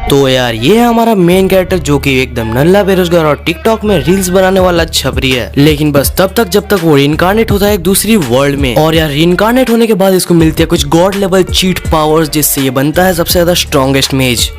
तो यार ये है हमारा मेन कैरेक्टर जो कि एकदम नल्ला बेरोजगार और टिकटॉक में रील्स बनाने वाला छपरी है, लेकिन बस तब तक जब तक वो रिइनकार्नेट होता है एक दूसरी वर्ल्ड में। और यार रिइनकार्नेट होने के बाद इसको मिलती है कुछ गॉड लेवल चीट पावर्स, जिससे ये बनता है सबसे ज्यादा स्ट्रॉन्गेस्ट मेज।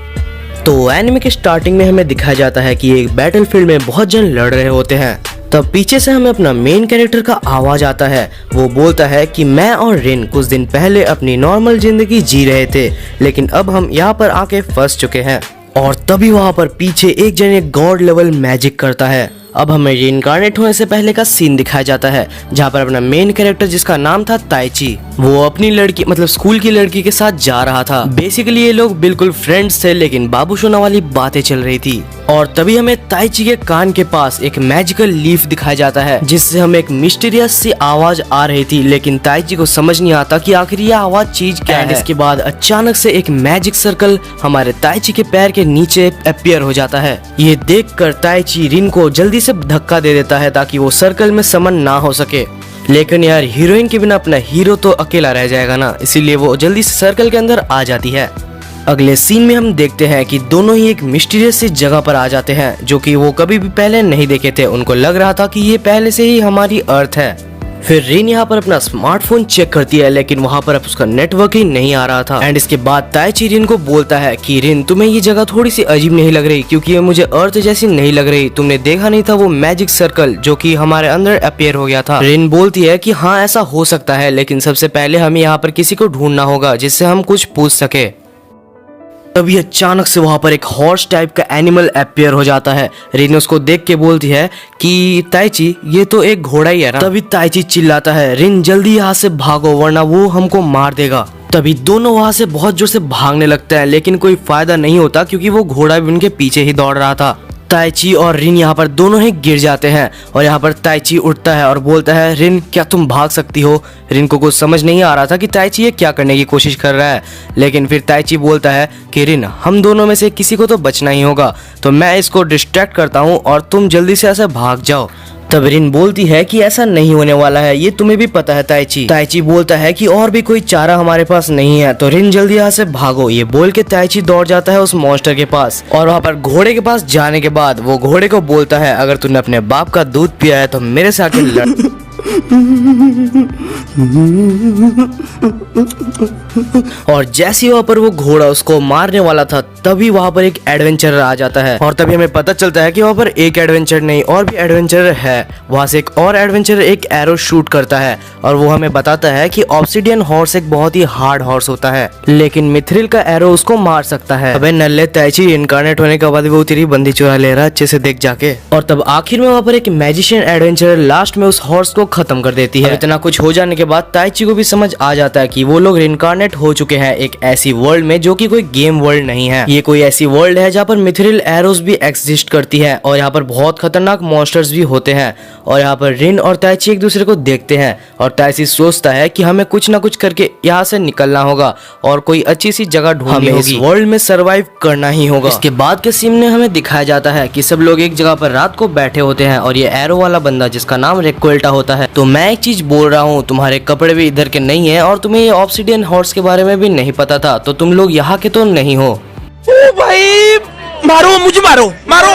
तो एनिमे के स्टार्टिंग में हमें दिखाया जाता है कि एक बैटलफील्ड में बहुत जन लड़ रहे होते हैं। तब पीछे से हमें अपना मेन कैरेक्टर का आवाज आता है। वो बोलता है कि मैं और रिन कुछ दिन पहले अपनी नॉर्मल जिंदगी जी रहे थे, लेकिन अब हम यहाँ पर आके फंस चुके हैं। और तभी वहाँ पर पीछे एक जन एक गॉड लेवल मैजिक करता है। अब हमें रिइनकार्नेट होने से पहले का सीन दिखाया जाता है, जहाँ पर अपना मेन कैरेक्टर जिसका नाम था ताइची, वो अपनी लड़की मतलब स्कूल की लड़की के साथ जा रहा था। बेसिकली ये लोग बिल्कुल फ्रेंड्स थे, लेकिन बाबू सोना वाली बातें चल रही थी। और तभी हमें ताइची के कान के पास एक मैजिकल लीफ दिखाया जाता है, जिससे हमें एक मिस्टीरियस सी आवाज आ रही थी, लेकिन ताइची को समझ नहीं आता कि आखिर ये आवाज चीज क्या है। इसके बाद अचानक से एक मैजिक सर्कल हमारे ताइची के पैर के नीचे अपीयर हो जाता है। ये देखकर ताइची रिन को जल्दी से धक्का दे देता है ताकि वो सर्कल में समन ना हो सके। लेकिन यार हीरोइन के बिना अपना हीरो तो अकेला रह जाएगा ना, इसीलिए वो जल्दी से सर्कल के अंदर आ जाती है। अगले सीन में हम देखते हैं कि दोनों ही एक मिस्टीरियस सी जगह पर आ जाते हैं, जो कि वो कभी भी पहले नहीं देखे थे। उनको लग रहा था कि ये पहले से ही हमारी अर्थ है। फिर रिन यहाँ पर अपना स्मार्टफोन चेक करती है, लेकिन वहाँ पर अब उसका नेटवर्क ही नहीं आ रहा था। एंड इसके बाद ताइची रिन को बोलता है कि रिन तुम्हें ये जगह थोड़ी सी अजीब नहीं लग रही, क्योंकि ये मुझे अर्थ जैसी नहीं लग रही। तुमने देखा नहीं था वो मैजिक सर्कल जो कि हमारे अंदर अपीयर हो गया था। रिन बोलती है कि हाँ ऐसा हो सकता है, लेकिन सबसे पहले हमें यहाँ पर किसी को ढूंढना होगा जिससे हम कुछ पूछ सके। तभी अचानक से वहां पर एक हॉर्स टाइप का एनिमल अपीयर हो जाता है। रिन उसको देख के बोलती है कि ताइची ये तो एक घोड़ा ही है ना। तभी ताइची चिल्लाता है रिन जल्दी यहाँ से भागो वरना वो हमको मार देगा। तभी दोनों वहां से बहुत जोर से भागने लगते हैं, लेकिन कोई फायदा नहीं होता क्योंकि वो घोड़ा भी उनके पीछे ही दौड़ रहा था। ताइची और रिन यहाँ पर दोनों ही गिर जाते हैं और यहाँ पर ताइची उठता है और बोलता है रिन क्या तुम भाग सकती हो। रिन को कुछ समझ नहीं आ रहा था कि ताइची ये क्या करने की कोशिश कर रहा है, लेकिन फिर ताइची बोलता है कि रिन हम दोनों में से किसी को तो बचना ही होगा, तो मैं इसको डिस्ट्रैक्ट करता हूँ और तुम जल्दी से ऐसे भाग जाओ। तब रिन बोलती है कि ऐसा नहीं होने वाला है, ये तुम्हें भी पता है ताइची। ताइची बोलता है कि और भी कोई चारा हमारे पास नहीं है, तो रिन जल्दी यहाँ से भागो। ये बोल के ताइची दौड़ जाता है उस मॉन्स्टर के पास और वहाँ पर घोड़े के पास जाने के बाद वो घोड़े को बोलता है अगर तूने अपने बाप का दूध पिया है तो मेरे से आके लड़। और जैसे वहाँ पर वो घोड़ा उसको मारने वाला था, तभी वहाँ पर एक एडवेंचरर आ जाता है और तभी हमें पता चलता है कि वहाँ पर एक एडवेंचर नहीं और भी एडवेंचरर है। वहाँ से एक और एडवेंचरर एक एरो शूट करता है और वो हमें बताता है कि ऑब्सिडियन हॉर्स एक बहुत ही हार्ड हॉर्स होता है, लेकिन मिथ्रिल का एरो उसको मार सकता है। अबे नल्ले ताइची इनकार्नेट होने के बाद वो तेरी बंदी चुरा ले रहा है, अच्छे से देख जाके। और तब आखिर में वहाँ पर एक मैजिशियन एडवेंचरर लास्ट में उस हॉर्स को खत्म कर देती है। इतना कुछ हो जाने के बाद ताइची को भी समझ आ जाता है कि वो लोग रिइनकार्नेट हो चुके हैं एक ऐसी वर्ल्ड में जो कि कोई गेम वर्ल्ड नहीं है। ये कोई ऐसी वर्ल्ड है जहाँ पर मिथ्रिल एरोस भी एग्जिस्ट करती है और यहाँ पर बहुत खतरनाक मॉन्स्टर्स भी होते हैं। और यहाँ पर रिन और ताइची एक दूसरे को देखते हैं और ताइची सोचता है कि हमें कुछ ना कुछ करके यहाँ से निकलना होगा और कोई अच्छी सी जगह ढूंढनी होगी, इस वर्ल्ड में सरवाइव करना ही होगा। इसके बाद के सीन में हमें दिखाया जाता है कि सब लोग एक जगह पर रात को बैठे होते हैं और ये एरो वाला बंदा जिसका नाम रेक्वेल्टा होता है। तो मैं एक चीज बोल रहा हूँ, तुम्हारे कपड़े भी इधर के नहीं है और तुम्हें ये ऑब्सिडियन हॉर्स के बारे में भी नहीं पता था, तो तुम लोग यहाँ के तो नहीं हो। ओ भाई मारो मुझे, मारो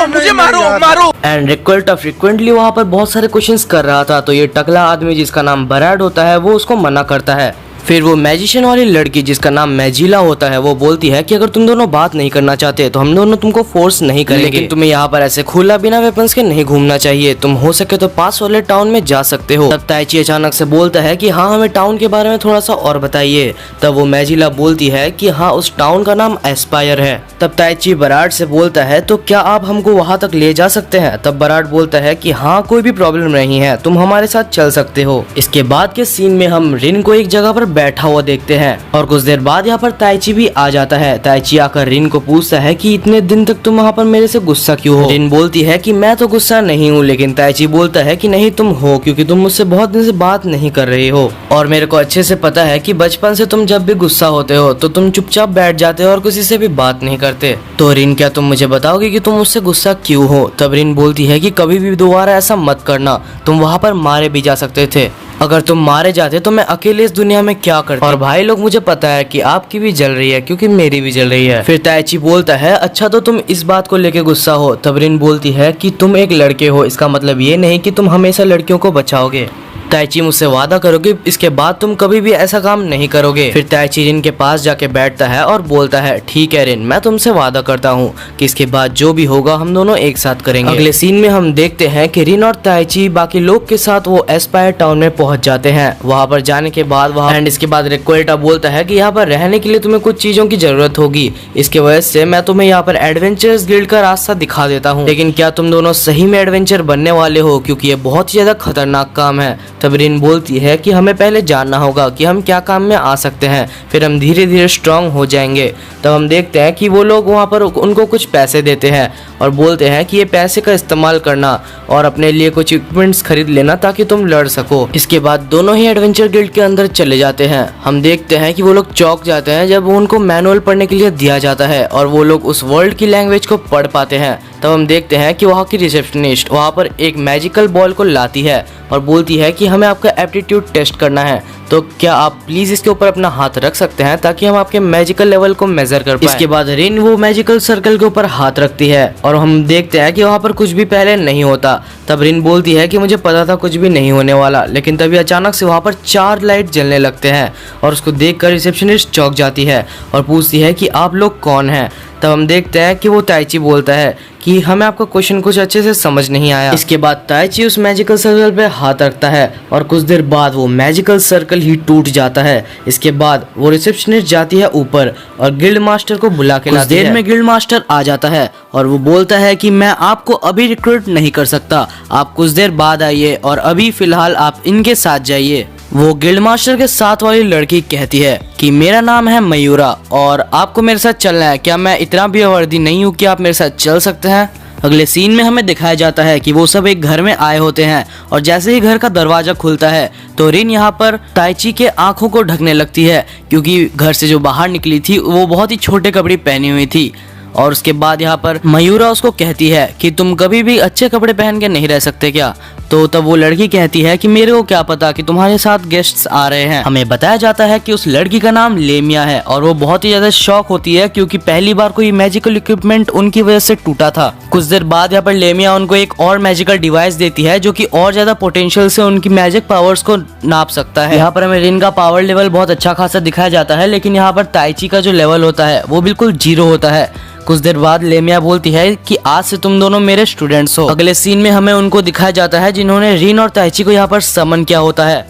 मुझे, मारो। एंड रिक्वेल्टा फ्रिक्वेंटली वहाँ पर बहुत सारे क्वेश्चंस कर रहा था, तो ये टकला आदमी जिसका नाम बराड होता है वो उसको मना करता है। फिर वो मैजिशियन वाली लड़की जिसका नाम मैजिला होता है वो बोलती है कि अगर तुम दोनों बात नहीं करना चाहते तो हम दोनों तुमको फोर्स नहीं करेंगे, लेकिन तुम्हें यहाँ पर ऐसे खुला बिना वेपन्स के नहीं घूमना चाहिए, तुम हो सके तो पास वाले टाउन में जा सकते हो। तब ताइची अचानक से बोलता है कि हाँ हमें टाउन के बारे में थोड़ा सा और बताइए। तब वो मैजिला बोलती है कि हाँ उस टाउन का नाम एस्पायर है। तब ताइची बराड से बोलता है तो क्या आप हमको वहाँ तक ले जा सकते हैं। तब बराड बोलता है कि हाँ कोई भी प्रॉब्लम नहीं है, तुम हमारे साथ चल सकते हो। इसके बाद के सीन में हम रिन को एक जगह पर बैठा हुआ देखते हैं और कुछ देर बाद यहाँ पर ताइची भी आ जाता है। ताइची आकर रिन को पूछता है कि इतने दिन तक तुम वहाँ पर मेरे से गुस्सा क्यों हो। रिन बोलती है कि मैं तो गुस्सा नहीं हूँ, लेकिन ताइची बोलता है कि नहीं तुम हो, क्योंकि तुम मुझसे बहुत दिन से बात नहीं कर रही हो और मेरे को अच्छे से पता है कि बचपन से तुम जब भी गुस्सा होते हो तो तुम चुपचाप बैठ जाते हो और किसी से भी बात नहीं करते। तो रिन क्या तुम मुझे बताओगे कि तुम मुझसे गुस्सा क्यों हो। तब रिन बोलती है कि कभी भी दोबारा ऐसा मत करना, तुम वहाँ पर मारे भी जा सकते थे। अगर तुम मारे जाते तो मैं अकेले इस दुनिया में क्या करता। और भाई लोग मुझे पता है कि आपकी भी जल रही है क्योंकि मेरी भी जल रही है। फिर ताइची बोलता है अच्छा तो तुम इस बात को लेके गुस्सा हो। तब रिन बोलती है कि तुम एक लड़के हो, इसका मतलब ये नहीं कि तुम हमेशा लड़कियों को बचाओगे। ताइची मुझसे वादा करोगे इसके बाद तुम कभी भी ऐसा काम नहीं करोगे। फिर ताइची रिन के पास जाके बैठता है और बोलता है ठीक है रिन, मैं तुमसे वादा करता हूँ कि इसके बाद जो भी होगा हम दोनों एक साथ करेंगे। अगले सीन में हम देखते हैं कि रिन और ताइची बाकी लोग के साथ वो एस्पायर टाउन में पहुंच जाते हैं। वहां पर जाने के बाद इसके बाद रिक्वेल्टा बोलता है कि यहाँ पर रहने के लिए तुम्हें कुछ चीजों की जरूरत होगी, इसके वजह से मैं तुम्हें यहाँ पर एडवेंचर्स गिल्ड का रास्ता दिखा देता हूँ। लेकिन क्या तुम दोनों सही में एडवेंचर बनने वाले हो, क्योंकि ये बहुत ही ज्यादा खतरनाक काम है। तब रिन बोलती है कि हमें पहले जानना होगा कि हम क्या काम में आ सकते हैं, फिर हम धीरे धीरे स्ट्रांग हो जाएंगे। तब हम देखते हैं कि वो लोग वहाँ पर उनको कुछ पैसे देते हैं और बोलते हैं कि ये पैसे का इस्तेमाल करना और अपने लिए कुछ इक्विपमेंट्स खरीद लेना ताकि तुम लड़ सको। इसके बाद दोनों ही एडवेंचर गिल्ड के अंदर चले जाते हैं। हम देखते हैं कि वो लोग चौंक जाते हैं जब उनको मैनुअल पढ़ने के लिए दिया जाता है और वो लोग उस वर्ल्ड की लैंग्वेज को पढ़ पाते हैं। तब हम देखते हैं कि वहाँ की रिसेप्शनिस्ट वहाँ पर एक मैजिकल बॉल को लाती है और बोलती है कि हमें आपका एप्टीट्यूड टेस्ट करना है, तो क्या आप प्लीज इसके ऊपर अपना हाथ रख सकते हैं ताकि हम आपके मैजिकल लेवल को मेजर कर पाएं। इसके बाद रिन वो मैजिकल सर्कल के ऊपर हाथ रखती है और हम देखते हैं कि वहाँ पर कुछ भी पहले नहीं होता। तब रिन बोलती है कि मुझे पता था कुछ भी नहीं होने वाला, लेकिन तभी अचानक से वहाँ पर 4 लाइट जलने लगते हैं और उसको देखकर रिसेप्शनिस्ट चौंक जाती है और पूछती है कि आप लोग कौन हैं। तब हम देखते हैं कि वो ताइची बोलता है कि हमें आपका क्वेश्चन कुछ अच्छे से समझ नहीं आया। इसके बाद ताइची उस मैजिकल सर्कल पे हाथ रखता है और कुछ देर बाद वो मैजिकल सर्कल ही टूट जाता है। इसके बाद वो रिसेप्शनिस्ट जाती है ऊपर और गिल्ड मास्टर को बुला के लाती है। कुछ देर में गिल्ड मास्टर आ जाता है और वो बोलता है कि मैं आपको अभी रिक्रूट नहीं कर सकता, आप कुछ देर बाद आइए और अभी फिलहाल आप इनके साथ जाइए। वो गिल्ड मास्टर के साथ वाली लड़की कहती है कि मेरा नाम है मयूरा और आपको मेरे साथ चलना है, क्या मैं इतना भी अवर्दी नहीं हूँ कि आप मेरे साथ चल सकते हैं। अगले सीन में हमें दिखाया जाता है कि वो सब एक घर में आए होते हैं और जैसे ही घर का दरवाजा खुलता है तो रिन यहाँ पर ताइची के आंखों को ढकने लगती है, क्योंकि घर से जो बाहर निकली थी वो बहुत ही छोटे कपड़े पहनी हुई थी। और उसके बाद यहाँ पर मयूरा उसको कहती है कि तुम कभी भी अच्छे कपड़े पहन के नहीं रह सकते क्या। तो तब वो लड़की कहती है कि मेरे को क्या पता कि तुम्हारे साथ गेस्ट्स आ रहे हैं। हमें बताया जाता है कि उस लड़की का नाम लेमिया है और वो बहुत ही ज्यादा शॉक होती है क्योंकि पहली बार कोई मैजिकल इक्विपमेंट उनकी वजह से टूटा था। कुछ देर बाद यहाँ पर लेमिया उनको एक और मैजिकल डिवाइस देती है जो कि और ज्यादा पोटेंशियल से उनकी मैजिक पावर्स को नाप सकता है। यहाँ पर हमें रिन का पावर लेवल बहुत अच्छा खासा दिखाया जाता है, लेकिन यहाँ पर ताइची का जो लेवल होता है वो बिल्कुल 0 होता है। कुछ देर बाद लेमिया बोलती है कि आज से तुम दोनों मेरे स्टूडेंट्स हो। अगले सीन में हमें उनको दिखाया जाता है जिन्होंने रिन और ताइची को यहाँ पर समन किया होता है।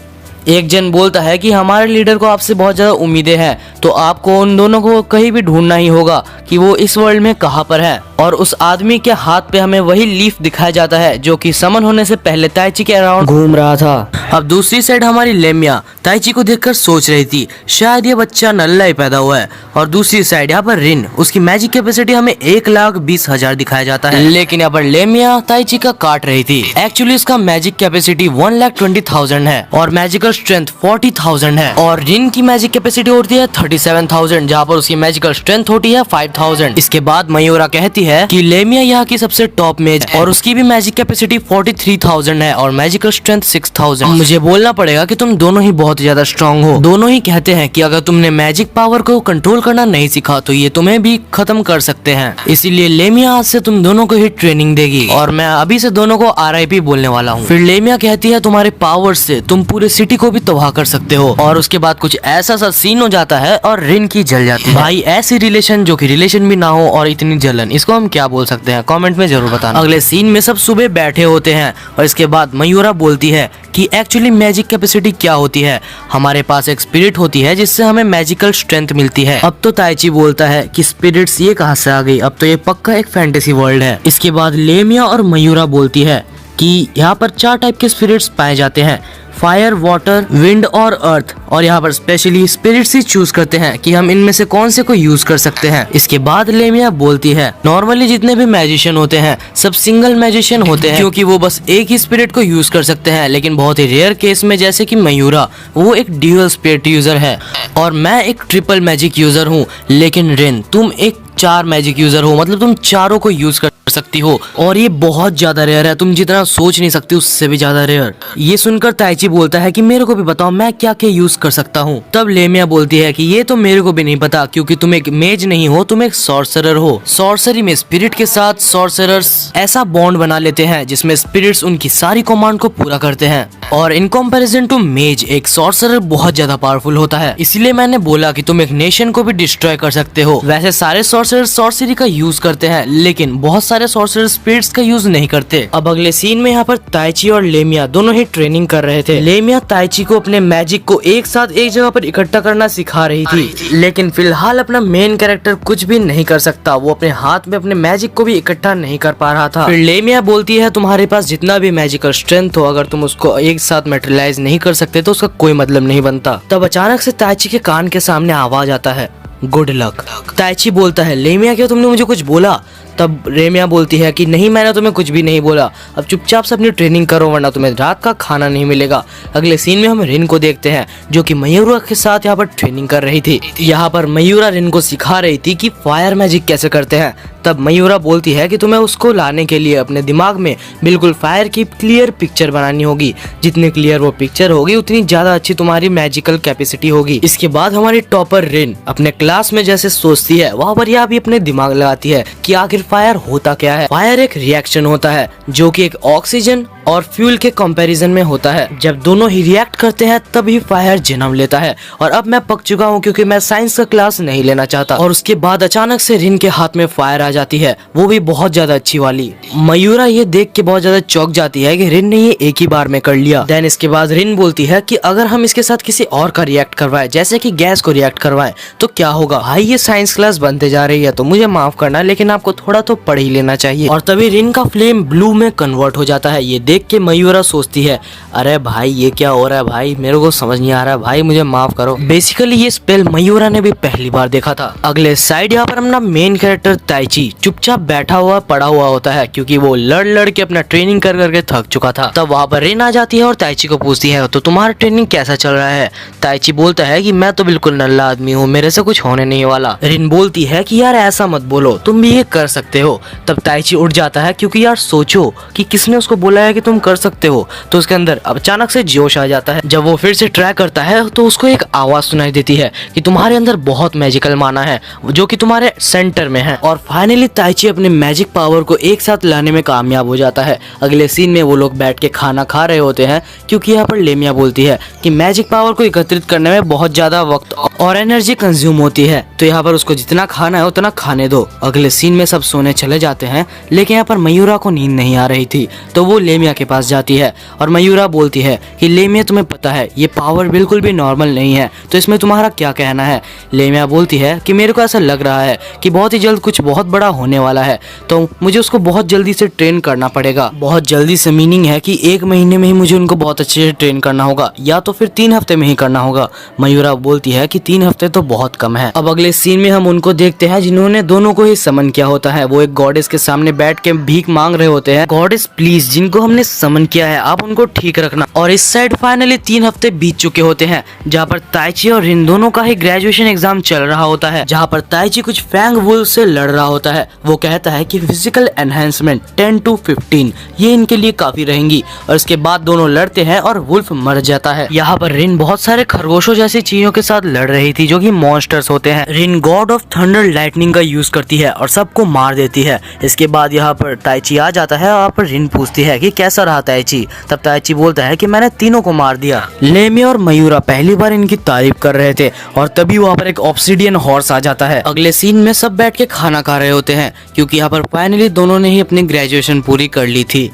एक जन बोलता है कि हमारे लीडर को आपसे बहुत ज्यादा उम्मीदें हैं, तो आपको उन दोनों को कहीं भी ढूंढना ही होगा कि वो इस वर्ल्ड में कहाँ पर है। और उस आदमी के हाथ पे हमें वही लीफ दिखाया जाता है जो कि समन होने से पहले ताइची के अराउंड घूम रहा था। अब दूसरी साइड हमारी लेमिया ताइची को देखकर सोच रही थी शायद ये बच्चा नल्ला ही पैदा हुआ है, और दूसरी साइड यहाँ पर रिन उसकी मैजिक कैपेसिटी हमें 1,20,000 दिखाया जाता है, लेकिन यहाँ पर लेमिया ताइची का काट रही थी। एक्चुअली इसका मैजिक कैपेसिटी 1,20,000 है और मैजिकल स्ट्रेंथ 40,000 है, और रिन की मैजिक कैपेसिटी होती है 37,000 जहाँ पर उसकी मैजिकल स्ट्रेंथ होती है 5,000। इसके बाद मयूरा कहती है कि लेमिया यहाँ की सबसे टॉप मेज और उसकी भी मैजिक कैपेसिटी 43,000 है और मैजिकल स्ट्रेंथ 6,000। मुझे बोलना पड़ेगा कि तुम दोनों ही बहुत ज्यादा स्ट्रांग हो। दोनों ही कहते हैं कि अगर तुमने मैजिक पावर को कंट्रोल करना नहीं सीखा तो ये तुम्हें भी खत्म कर सकते हैं, इसीलिए लेमिया आज से तुम दोनों को ही ट्रेनिंग देगी और मैं अभी से दोनों को RIP बोलने वाला हूँ। फिर लेमिया कहती है तुम्हारे पावर से तुम पूरे सिटी को भी तबाह कर सकते हो, और उसके बाद कुछ ऐसा सा सीन हो जाता है और रिन की जल जाती है। भाई ऐसी रिलेशन जो कि रिलेशन भी ना हो और इतनी जलन, इसको हम क्या बोल सकते हैं, कमेंट में जरूर बताना। अगले सीन में सब सुबह बैठे होते हैं और इसके बाद मयूरा बोलती है कि एक्चुअली मैजिक कैपेसिटी क्या होती है। हमारे पास एक स्पिरिट होती है जिससे हमें मैजिकल स्ट्रेंथ मिलती है। अब तो ताइची बोलता है कि स्पिरिट्स ये कहाँ से आ गई, अब तो ये पक्का एक फैंटेसी वर्ल्ड है। इसके बाद लेमिया और मयूरा बोलती है कि यहाँ पर 4 टाइप के स्पिरिट्स पाए जाते हैं, फायर, वाटर, विंड और अर्थ, और यहाँ पर स्पेशली स्पिरिट्स ही चूज करते हैं कि हम इनमें से कौन से को यूज कर सकते हैं। इसके बाद लेमिया बोलती है नॉर्मली जितने भी मैजिशियन होते हैं सब सिंगल मैजिशियन होते हैं क्योंकि वो बस एक ही स्पिरिट को यूज कर सकते हैं, लेकिन बहुत ही रेयर केस में जैसे कि मयूरा वो एक ड्यूअल स्पिरिट यूजर है और मैं एक ट्रिपल मैजिक यूजर हूँ, लेकिन रिन तुम एक 4 मैजिक यूजर हो, मतलब तुम चारों को यूज कर सकती हो और ये बहुत ज्यादा रेयर है, तुम जितना सोच नहीं सकती उससे भी ज्यादा रेयर। ये सुनकर ताइची बोलता है कि मेरे को भी बताओ मैं क्या क्या यूज कर सकता हूँ। तब लेमिया बोलती है कि ये तो मेरे को भी नहीं पता, क्योंकि तुम एक मेज नहीं हो, तुम एक सॉर्सरर हो। सॉर्सरी में स्पिरिट के साथ सॉर्सरर्स ऐसा बॉन्ड बना लेते हैं जिसमें स्पिरिट्स उनकी सारी कमांड को पूरा करते हैं, और इन कंपैरिजन टू मेज एक सॉर्सरर बहुत ज्यादा पावरफुल होता है। इसलिए मैंने बोला कि तुम एक नेशन को भी डिस्ट्रॉय कर सकते हो। वैसे सारे सॉर्सरर सॉर्सरी का यूज करते हैं, लेकिन बहुत सारे सॉर्सरर स्पिरिट्स का यूज नहीं करते। अब अगले सीन में यहाँ पर ताइची और लेमिया दोनों ही ट्रेनिंग कर रहे थे। लेमिया ताइची को अपने मैजिक को एक साथ एक जगह पर इकट्ठा करना सिखा रही थी, लेकिन फिलहाल अपना मेन कैरेक्टर कुछ भी नहीं कर सकता। वो अपने हाथ में अपने मैजिक को भी इकट्ठा नहीं कर पा रहा था। फिर लेमिया बोलती है तुम्हारे पास जितना भी मैजिकल स्ट्रेंथ हो, अगर तुम उसको एक साथ मैटेरियलाइज नहीं कर सकते तो उसका कोई मतलब नहीं बनता। तब अचानक से ताइची के कान के सामने आवाज आता है, गुड लक। ताइची बोलता है लेमिया क्या तुमने मुझे कुछ बोला? तब लेमिया बोलती है कि नहीं मैंने तुम्हें कुछ भी नहीं बोला, अब चुपचाप से अपनी ट्रेनिंग करो वरना तुम्हें रात का खाना नहीं मिलेगा। अगले सीन में हम रिन को देखते हैं जो कि मयूरा के साथ यहाँ पर ट्रेनिंग कर रही थी। यहाँ पर मयूरा रिन को सिखा रही थी कि फायर मैजिक कैसे करते हैं। तब मयूरा बोलती है कि तुम्हें उसको लाने के लिए अपने दिमाग में बिल्कुल फायर की क्लियर पिक्चर बनानी होगी। जितनी क्लियर वो पिक्चर होगी उतनी ज्यादा अच्छी तुम्हारी मैजिकल कैपेसिटी होगी। इसके बाद हमारी टॉपर रिन अपने क्लास में जैसे सोचती है वहाँ पर यह भी अपने दिमाग लगाती है कि आखिर फायर होता क्या है। फायर एक रिएक्शन होता है जो कि एक ऑक्सीजन और फ्यूल के कंपैरिजन में होता है। जब दोनों ही रिएक्ट करते हैं तभी फायर जन्म लेता है। और अब मैं पक चुका हूँ क्योंकि मैं साइंस का क्लास नहीं लेना चाहता। और उसके बाद अचानक से रिन के हाथ में फायर आ जाती है, वो भी बहुत ज्यादा अच्छी वाली। मयूरा ये देख के बहुत ज्यादा चौंक जाती है कि रिन ने ये एक ही बार में कर लिया। देन इसके बाद रिन बोलती है कि अगर हम इसके साथ किसी और का रिएक्ट करवाएं, जैसे कि गैस को रिएक्ट करवाएं, तो क्या होगा? भाई ये साइंस क्लास बनते जा रही है तो मुझे माफ करना, लेकिन आपको थोड़ा तो पढ़ ही लेना चाहिए। और तभी रिन का फ्लेम ब्लू में कन्वर्ट हो जाता है। ये देख के मयूरा सोचती है अरे भाई ये क्या हो रहा है भाई, मेरे को समझ नहीं आ रहा है भाई, मुझे माफ करो। बेसिकली ये स्पेल मयूरा ने भी पहली बार देखा था। अगले साइड यहाँ पर अपना मेन कैरेक्टर ताइची चुपचाप बैठा हुआ पड़ा हुआ होता है क्योंकि वो लड़ लड़ के अपना ट्रेनिंग कर करके थक चुका था। तब वहाँ पर रिन आ जाती है और ताइची को पूछती है तो तुम्हारा ट्रेनिंग कैसा चल रहा है? ताइची बोलता है कि मैं तो बिल्कुल नल्ला आदमी हूँ, मेरे से कुछ होने नहीं वाला। रिन बोलती है कि यार ऐसा मत बोलो, तुम भी ये कर सकते हो। तब ताइची उठ जाता है क्योंकि यार सोचो कि किसने उसको बोला है कि तुम कर सकते हो। तो उसके अंदर अब अचानक से जोश आ जाता है। जब वो फिर से ट्राई करता है तो उसको एक आवाज सुनाई देती है कि तुम्हारे अंदर बहुत मैजिकल माना है जो कि तुम्हारे सेंटर में है। और फाइनली ताइची अपने मैजिक पावर को एक साथ लाने में कामयाब हो जाता है। अगले सीन में वो लोग बैठ के खाना खा रहे होते हैं क्योंकि यहाँ पर लेमिया बोलती है कि मैजिक पावर को एकत्रित करने में बहुत ज्यादा वक्त और एनर्जी कंज्यूम होती है, तो यहाँ पर उसको जितना खाना है उतना खाने दो। अगले सीन में सब सोने चले जाते हैं, लेकिन यहाँ पर मयूरा को नींद नहीं आ रही थी तो वो लेमिया के पास जाती है और मयूरा बोलती है कि लेमिया तुम्हें पता है ये पावर बिल्कुल भी नॉर्मल नहीं है, तो इसमें तुम्हारा क्या कहना है? लेमिया बोलती है कि मेरे को ऐसा लग रहा है कि बहुत ही जल्द कुछ बहुत बड़ा होने वाला है, तो मुझे उसको बहुत जल्दी से ट्रेन करना पड़ेगा। बहुत जल्दी से मीनिंग है कि 1 महीने में ही मुझे उनको बहुत अच्छे से ट्रेन करना होगा या तो फिर 3 हफ्ते में ही करना होगा। मयूरा बोलती है कि 3 हफ्ते तो बहुत कम है। अब अगले सीन में हम उनको देखते हैं जिन्होंने दोनों को ही समन किया होता है। वो एक गॉडेस के सामने बैठ के भीख मांग रहे होते हैं, गॉडेस प्लीज जिनको हमने समन किया है आप उनको ठीक रखना। और इस साइड फाइनली 3 हफ्ते बीत चुके होते हैं जहाँ पर ताइची और रिन दोनों का ही ग्रेजुएशन एग्जाम चल रहा होता है, जहाँ पर ताइची कुछ फैंग वुल्फ से लड़ रहा होता है। वो कहता है कि फिजिकल एनहेंसमेंट 10 to 15 ये इनके लिए काफी रहेंगी। और इसके बाद दोनों लड़ते हैं और वुल्फ मर जाता है। यहाँ पर रिन बहुत सारे खरगोशों जैसी चीजों के साथ लड़ रही थी जो कि मॉन्स्टर्स होते हैं। रिन गॉड ऑफ थंडर लाइटनिंग का यूज करती है और सबको मार देती है। इसके बाद यहाँ पर ताइची आ जाता है और यहाँ पर रिन पूछती है कि कैसा रहा ताइची? तब ताइची बोलता है कि मैंने तीनों को मार दिया। लेमिया और मयूरा पहली बार इनकी तारीफ कर रहे थे और तभी वहाँ पर एक ऑब्सिडियन हॉर्स आ जाता है। अगले सीन में सब बैठ के खाना खा रहे होते हैं क्योंकि यहाँ पर फाइनली दोनों ने ही अपनी ग्रेजुएशन पूरी कर ली थी।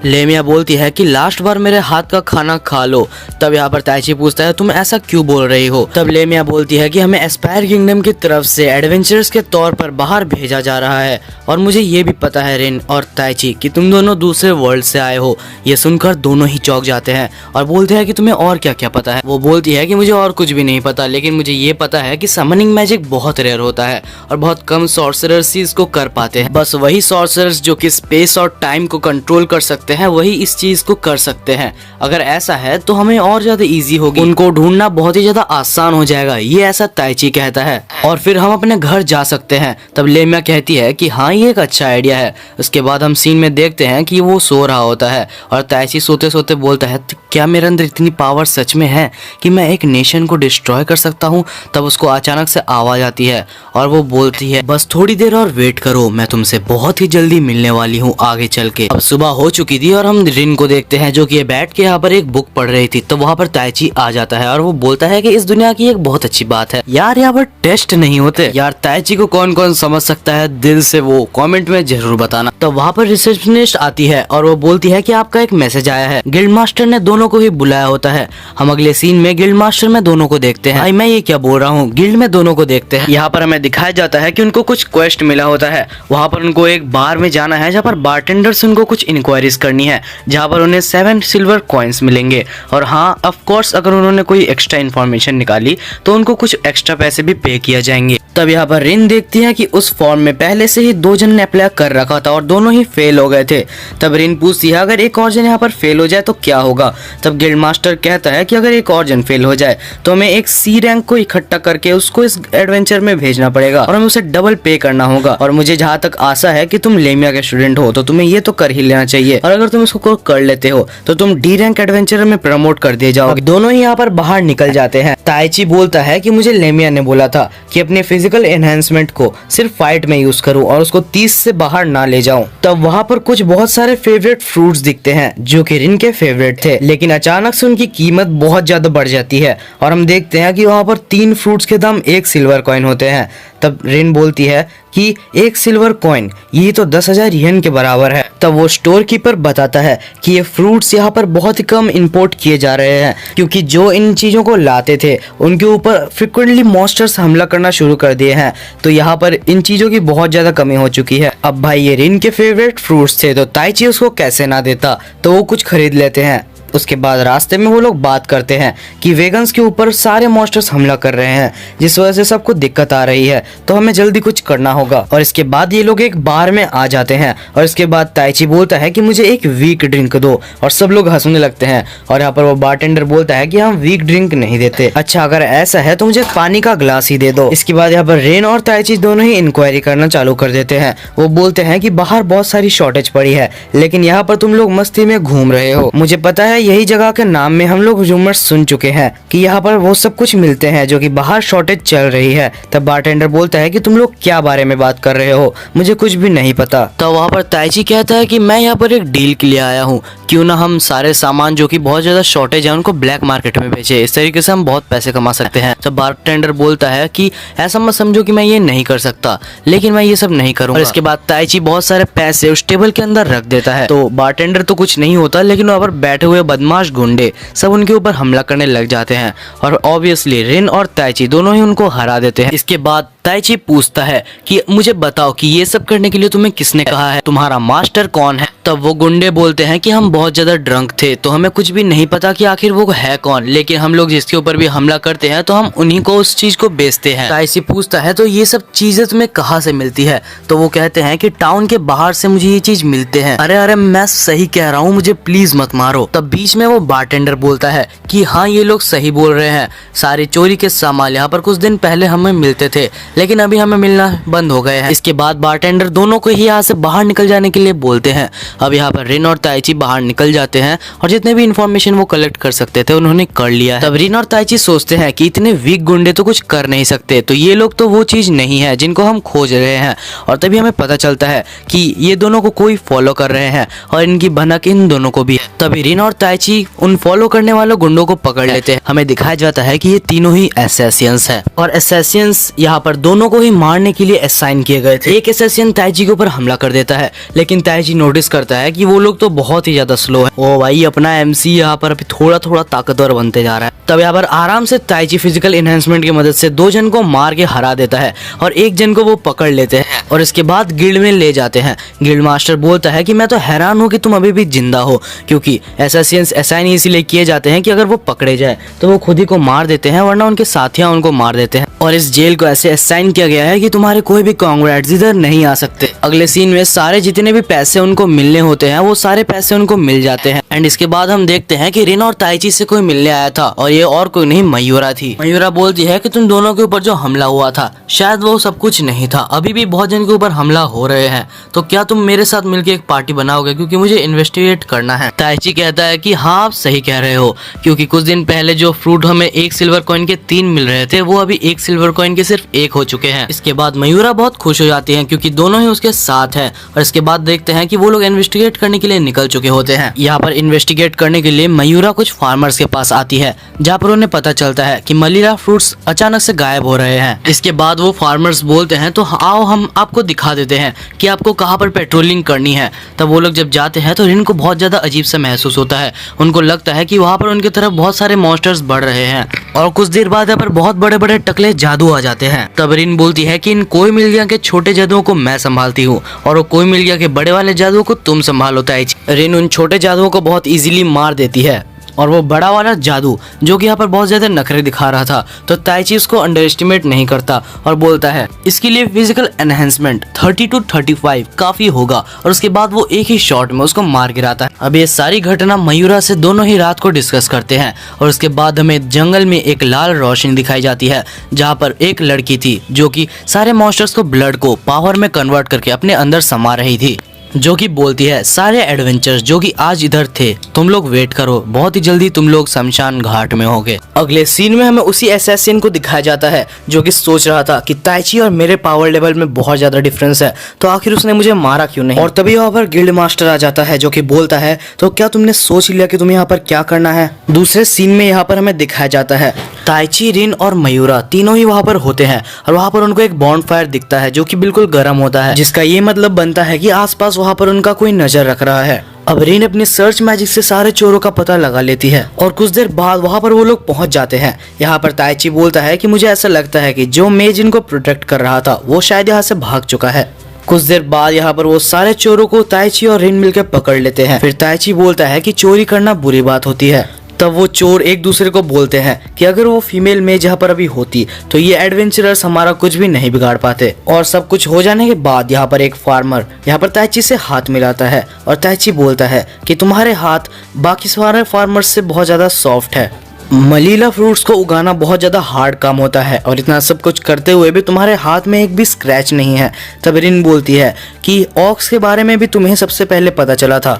लेमिया बोलती है कि लास्ट बार मेरे हाथ का खाना खा लो। तब यहाँ पर ताइची पूछता है तुम ऐसा क्यों बोल रही हो? तब लेमिया बोलती है कि हमें एस्पायर किंगडम की तरफ से एडवेंचर्स के तौर पर बाहर भेजा जा रहा है और मुझे ये भी पता है रिन और ताइची कि तुम दोनों दूसरे वर्ल्ड से आए हो। ये सुनकर दोनों ही चौंक जाते हैं और बोलते हैं कि तुम्हें और क्या क्या पता है? वो बोलती है कि मुझे और कुछ भी नहीं पता, लेकिन मुझे ये पता है कि समनिंग मैजिक बहुत रेयर होता है और बहुत कम सॉर्सरर्स ही इसको कर पाते हैं। बस वही सॉर्सरर्स जो कि स्पेस और टाइम को कंट्रोल कर सकते सकते हैं वही इस चीज को कर सकते हैं। अगर ऐसा है तो हमें और ज्यादा इजी होगी, उनको ढूंढना बहुत ही ज्यादा आसान हो जाएगा, ये ऐसा ताइची कहता है। और फिर हम अपने घर जा सकते हैं। तब लेमिया कहती है कि हाँ ये एक अच्छा आइडिया है। उसके बाद हम सीन में देखते हैं कि वो सो रहा होता है और ताइची सोते सोते बोलता है क्या मेरे अंदर इतनी पावर सच में है कि मैं एक नेशन को डिस्ट्रॉय कर सकता हूँ। तब उसको अचानक से आवाज आती है और वो बोलती है बस थोड़ी देर और वेट करो, मैं तुमसे बहुत ही जल्दी मिलने वाली हूँ आगे चल के। अब सुबह हो चुकी थी और हम रिन को देखते हैं जो कि बैठ के यहाँ पर एक बुक पढ़ रही थी। तो वहाँ पर ताइची आ जाता है और वो बोलता है कि इस दुनिया की एक बहुत अच्छी बात है यार, यहाँ पर टेस्ट नहीं होते। यार ताइची को कौन कौन समझ सकता है दिल से वो कमेंट में जरूर बताना। तो वहाँ पर रिसेप्शनिस्ट आती है और वो बोलती है कि आपका एक मैसेज आया है। गिल्ड मास्टर ने दोनों को ही बुलाया होता है। हम अगले सीन में गिल्ड मास्टर में दोनों को देखते हैं। मैं ये क्या बोल रहा हूँ, गिल्ड में दोनों को देखते हैं। यहाँ पर हमें दिखाया जाता है कि उनको कुछ क्वेस्ट मिला होता है। वहाँ पर उनको एक बार में जाना है जहाँ पर बारटेंडर से उनको कुछ इंक्वायरीज करनी है, जहाँ पर उन्हें 7 सिल्वर कॉइन्स मिलेंगे। और हाँ ऑफ कोर्स अगर उन्होंने कोई एक्स्ट्रा इन्फॉर्मेशन निकाली तो उनको कुछ एक्स्ट्रा पैसे भी पे किया जाएंगे। तब यहाँ पर रिन देखती है कि उस फॉर्म में पहले से ही 2 जन ने अप्लाई कर रखा था और दोनों ही फेल हो गए थे। तब रिन पूछती है अगर एक और जन यहाँ पर फेल हो जाए तो क्या होगा। तब गिल्ड मास्टर कहता है कि अगर एक और जन फेल हो जाए तो हमें एक सी रैंक को इकट्ठा करके उसको इस एडवेंचर में भेजना पड़ेगा और हमें उसे डबल पे करना होगा। और मुझे जहाँ तक आशा है कि तुम लेमिया के स्टूडेंट हो तो तुम्हें ये तो कर ही लेना चाहिए, और अगर तुम इसको कर लेते हो तो तुम डी रैंक एडवेंचर में प्रमोट कर दिए जाओगे। दोनों ही यहाँ पर बाहर निकल जाते हैं। ताइची बोलता है कि मुझे लेमिया ने बोला था कि अपने फिजिकल एनहेंसमेंट को सिर्फ फाइट में यूज करूं और उसको 30 से बाहर ना ले जाऊं। तब वहाँ पर कुछ बहुत सारे फेवरेट फ्रूट्स दिखते हैं जो कि रिन के फेवरेट थे, लेकिन अचानक से उनकी कीमत बहुत ज्यादा बढ़ जाती है और हम देखते हैं कि वहाँ पर 3 फ्रूट्स के दाम 1 सिल्वर कॉइन होते हैं। तब रिन बोलती है कि 1 सिल्वर कॉइन ये तो 10,000 येन के बराबर है। तब वो स्टोर कीपर बताता है कि ये फ्रूट्स यहाँ पर बहुत ही कम इंपोर्ट किए जा रहे हैं क्योंकि जो इन चीजों को लाते थे उनके ऊपर फ्रिक्वेंटली मॉन्स्टर्स हमला करना शुरू कर दिए हैं। तो यहाँ पर इन चीजों की बहुत ज्यादा कमी हो चुकी है। अब भाई ये रिन के फेवरेट फ्रूट्स थे तो ताइची उसको कैसे ना देता, तो वो कुछ खरीद लेते हैं। उसके बाद रास्ते में वो लोग बात करते हैं कि वेगन्स के ऊपर सारे मॉन्स्टर्स हमला कर रहे हैं जिस वजह से सबको दिक्कत आ रही है, तो हमें जल्दी कुछ करना होगा। और इसके बाद ये लोग एक बार में आ जाते हैं और इसके बाद ताइची बोलता है कि मुझे एक वीक ड्रिंक दो और सब लोग हंसने लगते हैं। और यहाँ पर वो बारटेंडर बोलता है कि हम वीक ड्रिंक नहीं देते। अच्छा अगर ऐसा है तो मुझे पानी का ग्लास ही दे दो। इसके बाद यहाँ पर रेन और ताइची दोनों ही इंक्वायरी करना चालू कर देते हैं। वो बोलते हैं कि बाहर बहुत सारी शॉर्टेज पड़ी है लेकिन यहाँ पर तुम लोग मस्ती में घूम रहे हो। मुझे पता है यही जगह के नाम में हम लोग रूमर्स सुन चुके हैं कि यहाँ पर वो सब कुछ मिलते हैं जो कि बाहर शॉर्टेज चल रही है। तब बारटेंडर बोलता है कि तुम लोग क्या बारे में बात कर रहे हो, मुझे कुछ भी नहीं पता। तो वहाँ पर ताइची कहता है कि मैं यहाँ पर एक डील के लिए आया हूँ, क्यों ना हम सारे सामान जो कि बहुत ज्यादा शॉर्टेज है उनको ब्लैक मार्केट में बेचे, इस तरीके से हम बहुत पैसे कमा सकते हैं। तब बारटेंडर बोलता है कि ऐसा मत समझो कि मैं ये नहीं कर सकता, लेकिन मैं ये सब नहीं करूँगा। और इसके बाद ताइची बहुत सारे पैसे उस टेबल के अंदर रख देता है। तो बारटेंडर तो कुछ नहीं होता लेकिन वहाँ पर बैठे हुए बदमाश गुंडे सब उनके ऊपर हमला करने लग जाते हैं और ऑब्वियसली रिन और ताइची दोनों ही उनको हरा देते हैं। इसके बाद ताइची पूछता है कि मुझे बताओ कि ये सब करने के लिए तुम्हें किसने कहा है, तुम्हारा मास्टर कौन है। तब वो गुंडे बोलते हैं कि हम बहुत ज्यादा ड्रंक थे तो हमें कुछ भी नहीं पता कि आखिर वो है कौन, लेकिन हम लोग जिसके ऊपर भी हमला करते हैं तो हम उन्हीं को उस चीज को बेचते हैं। ताइची पूछता है तो ये सब चीजें तुम्हें कहाँ से मिलती है। तो वो कहते हैं कि टाउन के बाहर से मुझे ये चीज मिलते हैं। अरे अरे मैं सही कह रहा हूँ, मुझे प्लीज मत मारो। तब बीच में वो बारटेंडर बोलता है कि हाँ ये लोग सही बोल रहे हैं, सारी चोरी के सामान यहाँ पर कुछ दिन पहले हमें मिलते थे लेकिन अभी हमें मिलना बंद हो गए हैं। इसके बाद बारटेंडर दोनों को ही यहाँ से बाहर निकल जाने के लिए बोलते हैं। अब यहाँ पर रिन और ताइची बाहर निकल जाते हैं और जितने भी इंफॉर्मेशन वो कलेक्ट कर सकते थे उन्होंने कर लिया। तब रिन और ताइची सोचते हैं कि इतने वीक गुंडे तो कुछ कर नहीं सकते, तो ये लोग तो वो चीज नहीं है जिनको हम खोज रहे हैं। और तभी हमें पता चलता है कि ये दोनों को कोई फॉलो कर रहे हैं और इनकी भनक इन दोनों को भी है। तभी रिन और ताइची उन फॉलो करने वालों गुंडों को पकड़ लेते हैं। हमें दिखाया जाता है कि ये तीनों ही असैसियंस है और असैसियंस यहाँ पर दोनों को ही मारने के लिए असाइन किए गए थे। एक असैसियन ताइची के ऊपर हमला कर देता है लेकिन ताइची नोटिस करता है कि वो लोग तो बहुत ही ज्यादा स्लो है। ओ भाई अपना एमसी यहाँ पर अभी थोड़ा थोड़ा ताकतवर बनते जा रहा है। तब यहाँ पर आराम से ताइची फिजिकल एनहेंसमेंट की मदद से 2 जन को मार के हरा देता है और 1 जन को वो पकड़ लेते हैं और इसके बाद गिल्ड में ले जाते हैं। गिल्ड मास्टर बोलता है कि मैं तो हैरान हूँ कि तुम अभी भी जिंदा हो, क्योंकि असैसियंस असाइन इसीलिए किए जाते हैं कि अगर वो पकड़े जाए तो वो खुद ही को मार देते हैं वरना उनके साथियां उनको मार देते हैं। और इस जेल को ऐसे असाइन साइन किया गया है कि तुम्हारे कोई भी कांग्रेट्स इधर नहीं आ सकते। अगले सीन में सारे जितने भी पैसे उनको मिलने होते हैं वो सारे पैसे उनको मिल जाते हैं। एंड इसके बाद हम देखते हैं कि रिन और ताइची से कोई मिलने आया था और ये और कोई नहीं मयूरा थी। मयूरा बोलती है कि तुम दोनों के ऊपर जो हमला हुआ था शायद वो सब कुछ नहीं था, अभी भी बहुत जन के ऊपर हमला हो रहे हैं, तो क्या तुम मेरे साथ मिलकर एक पार्टी बनाओगे क्योंकि मुझे इन्वेस्टिगेट करना है। ताइची कहता है कि हाँ आप सही कह रहे हो, क्योंकि कुछ दिन पहले जो फ्रूट हमें 1 सिल्वर कॉइन के 3 मिल रहे थे वो अभी 1 सिल्वर कॉइन के सिर्फ 1 हो चुके हैं। इसके बाद मयूरा बहुत खुश हो जाती है क्योंकि दोनों ही उसके साथ है। और इसके बाद देखते हैं कि वो लोग इन्वेस्टिगेट करने के लिए निकल चुके होते हैं। यहाँ पर इन्वेस्टिगेट करने के लिए मयूरा कुछ फार्मर्स के पास आती है जहाँ पर उन्हें पता चलता है कि मलिरा फ्रूट्स अचानक से गायब हो रहे हैं। इसके बाद वो फार्मर्स बोलते हैं तो आओ हम आपको दिखा देते हैं कि आपको कहाँ पर पेट्रोलिंग करनी है। तब वो लोग जब जाते हैं तो रिन को बहुत ज्यादा अजीब सा महसूस होता है। उनको लगता है कि वहाँ पर उनकी तरफ बहुत सारे मॉन्स्टर्स बढ़ रहे हैं और कुछ देर बाद यहाँ पर बहुत बड़े बड़े टकले जादू आ जाते हैं। तब रिन बोलती है कि इन कोई मिल गया के छोटे जादुओं को मैं संभालती हूँ और वो कोई मिल गया के बड़े वाले जादुओं को तुम संभालो ताइची। रिन उन छोटे जादुओं को बहुत इजीली मार देती है और वो बड़ा वाला जादू जो कि यहाँ पर बहुत ज्यादा नखरे दिखा रहा था तो ताइची उसको अंडर एस्टिमेट नहीं करता और बोलता है इसके लिए फिजिकल एनहेंसमेंट 30 to 35 काफी होगा और उसके बाद वो एक ही शॉट में उसको मार गिराता है। अब ये सारी घटना मयूरा से दोनों ही रात को डिस्कस करते हैं और उसके बाद हमें जंगल में एक लाल रोशनी दिखाई जाती है जहाँ पर एक लड़की थी जो कि सारे मॉन्स्टर्स को ब्लड को पावर में कन्वर्ट करके अपने अंदर समा रही थी, जो कि बोलती है सारे एडवेंचर्स जो कि आज इधर थे तुम लोग वेट करो, बहुत ही जल्दी तुम लोग शमशान घाट में होगे। अगले सीन में हमें उसी असैसिन को दिखाया जाता है जो कि सोच रहा था कि ताइची और मेरे पावर लेवल में बहुत ज्यादा डिफरेंस है तो आखिर उसने मुझे मारा क्यों नहीं। और तभी वहाँ पर गिल्ड मास्टर आ जाता है जो कि बोलता है तो क्या तुमने सोच लिया कि तुम्हें यहाँ पर क्या करना है। दूसरे सीन में यहाँ पर हमें दिखाया जाता है ताइची, रिन और मयूरा तीनों ही वहाँ पर होते हैं और वहाँ पर उनको एक बॉन्डफायर दिखता है जो कि बिल्कुल गर्म होता है, जिसका ये मतलब बनता है कि आसपास वहाँ पर उनका कोई नजर रख रहा है। अब रिन अपनी सर्च मैजिक से सारे चोरों का पता लगा लेती है और कुछ देर बाद वहाँ पर वो लोग पहुंच जाते हैं। यहाँ पर ताइची बोलता है कि मुझे ऐसा लगता है कि जो मेज इनको प्रोटेक्ट कर रहा था वो शायद यहाँ से भाग चुका है। कुछ देर बाद यहाँ पर वो सारे चोरों को ताइची और रिन मिलकर पकड़ लेते हैं। फिर ताइची बोलता है कि चोरी करना बुरी बात होती है। तब वो चोर एक दूसरे को बोलते हैं कि अगर वो फीमेल मेज यहाँ पर अभी होती तो ये एडवेंचरर्स हमारा कुछ भी नहीं बिगाड़ पाते। और सब कुछ हो जाने के बाद यहाँ पर एक फार्मर यहाँ पर ताइची से हाथ मिलाता है और ताइची बोलता है कि तुम्हारे हाथ बाकी सारे फार्मर्स से बहुत ज्यादा सॉफ्ट है। मलीला फ्रूट्स को उगाना बहुत ज्यादा हार्ड काम होता है और इतना सब कुछ करते हुए भी तुम्हारे हाथ में एक भी स्क्रैच नहीं है। तब रिन बोलती है कि ऑक्स के बारे में भी तुम्हें सबसे पहले पता चला था।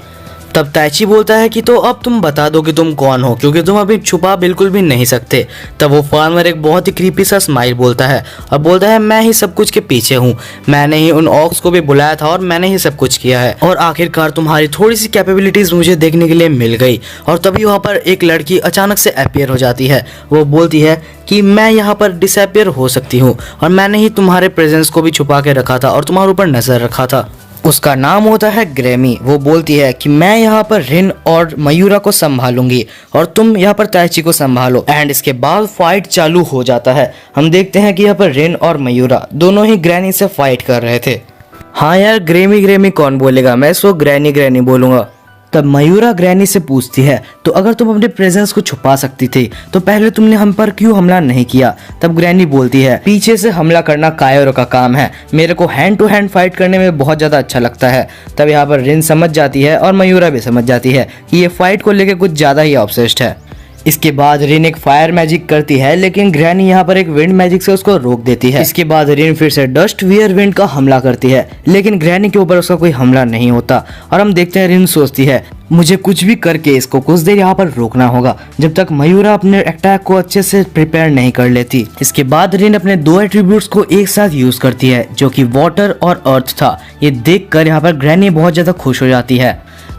तब ताइची बोलता है कि तो अब तुम बता दो कि तुम कौन हो, क्योंकि तुम अभी छुपा बिल्कुल भी नहीं सकते। तब वो फार्मर एक बहुत ही क्रीपी सा स्माइल बोलता है और बोलता है मैं ही सब कुछ के पीछे हूँ, मैंने ही उन ऑक्स को भी बुलाया था और मैंने ही सब कुछ किया है और आखिरकार तुम्हारी थोड़ी सी कैपेबिलिटीज मुझे देखने के लिए मिल गई। और तभी वहाँ पर एक लड़की अचानक से अपीयर हो जाती है। वो बोलती है कि मैं यहाँ पर डिसअपियर हो सकती हूँ और मैंने ही तुम्हारे प्रेजेंस को भी छुपा के रखा था और तुम्हारे ऊपर नजर रखा था। उसका नाम होता है ग्रेमी। वो बोलती है कि मैं यहाँ पर रिन और मयूरा को संभालूंगी और तुम यहाँ पर ताइची को संभालो। एंड इसके बाद फाइट चालू हो जाता है। हम देखते हैं कि यहाँ पर रिन और मयूरा दोनों ही ग्रैनी से फाइट कर रहे थे। हाँ यार, ग्रेमी ग्रेमी कौन बोलेगा, मैं इसको ग्रैनी ग्रैनी बोलूंगा। तब मयूरा ग्रैनी से पूछती है तो अगर तुम अपने प्रेजेंस को छुपा सकती थी तो पहले तुमने हम पर क्यों हमला नहीं किया। तब ग्रैनी बोलती है पीछे से हमला करना कायरों का काम है, मेरे को हैंड टू हैंड फाइट करने में बहुत ज्यादा अच्छा लगता है। तब यहाँ पर रिन समझ जाती है और मयूरा भी समझ जाती है कि ये फाइट को लेकर कुछ ज्यादा ही ऑब्सेस्ड है। इसके बाद रिन एक फायर मैजिक करती है लेकिन ग्रैनी यहाँ पर एक विंड मैजिक से उसको रोक देती है। इसके बाद रिन फिर से डस्ट वियर विंड का हमला करती है लेकिन ग्रैनी के ऊपर उसका कोई हमला नहीं होता और हम देखते हैं रिन सोचती है मुझे कुछ भी करके इसको कुछ देर यहाँ पर रोकना होगा जब तक मयूरा अपने अटैक को अच्छे से प्रिपेयर नहीं कर लेती। इसके बाद रिन अपने 2 एट्रीब्यूट्स को एक साथ यूज करती है जो कि वाटर और अर्थ था। ये देखकर यहाँ पर ग्रैनी बहुत ज्यादा खुश हो जाती है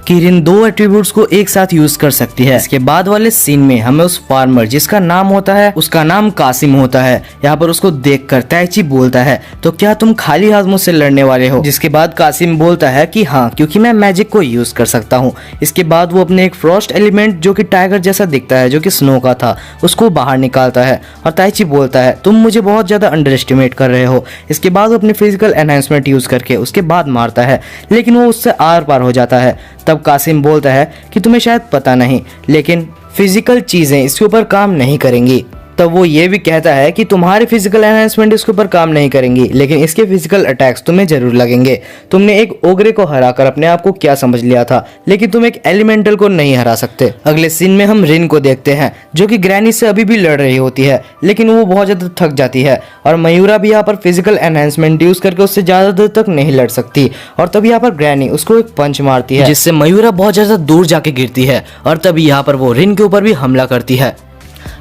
कि रिन 2 एट्रीब्यूट्स को एक साथ यूज कर सकती है। इसके बाद वाले सीन में हमें उस फार्मर जिसका नाम होता है, उसका नाम कासिम होता है, यहाँ पर उसको देखकर ताइची बोलता है तो क्या तुम खाली हाथ मुझसे लड़ने वाले हो। जिसके बाद कासिम बोलता है कि हाँ, क्योंकि मैं मैजिक को यूज कर सकता हूँ। इसके बाद वो अपने एक फ्रॉस्ट एलिमेंट जो कि टाइगर जैसा दिखता है जो कि स्नो का था उसको बाहर निकालता है और ताइची बोलता है तुम मुझे बहुत ज्यादा अंडर एस्टिमेट कर रहे हो। इसके बाद वो अपनी फिजिकल एनहांसमेंट यूज करके उसके बाद मारता है लेकिन वो उससे आर पार हो जाता है। तब कासिम बोलता है कि तुम्हें शायद पता नहीं लेकिन फिजिकल चीजें इसके ऊपर काम नहीं करेंगी। तब वो ये भी कहता है कि तुम्हारे फिजिकल एनहांसमेंट इसके ऊपर काम नहीं करेंगी, लेकिन इसके फिजिकल अटैक्स तुम्हें जरूर लगेंगे। तुमने एक ओग्रे को हराकर अपने आप को क्या समझ लिया था, लेकिन तुम एक एलिमेंटल को नहीं हरा सकते। अगले सीन में हम रिन को देखते हैं जो कि ग्रैनी से अभी भी लड़ रही होती है, लेकिन वो बहुत ज्यादा थक जाती है और मयूरा भी यहाँ पर फिजिकल एनहांसमेंट यूज करके उससे ज्यादा देर तक नहीं लड़ सकती। और तभी यहाँ पर ग्रैनी उसको एक पंच मारती है जिससे मयूरा बहुत ज्यादा दूर जाके गिरती है और तभी यहाँ पर वो रिन के ऊपर भी हमला करती है।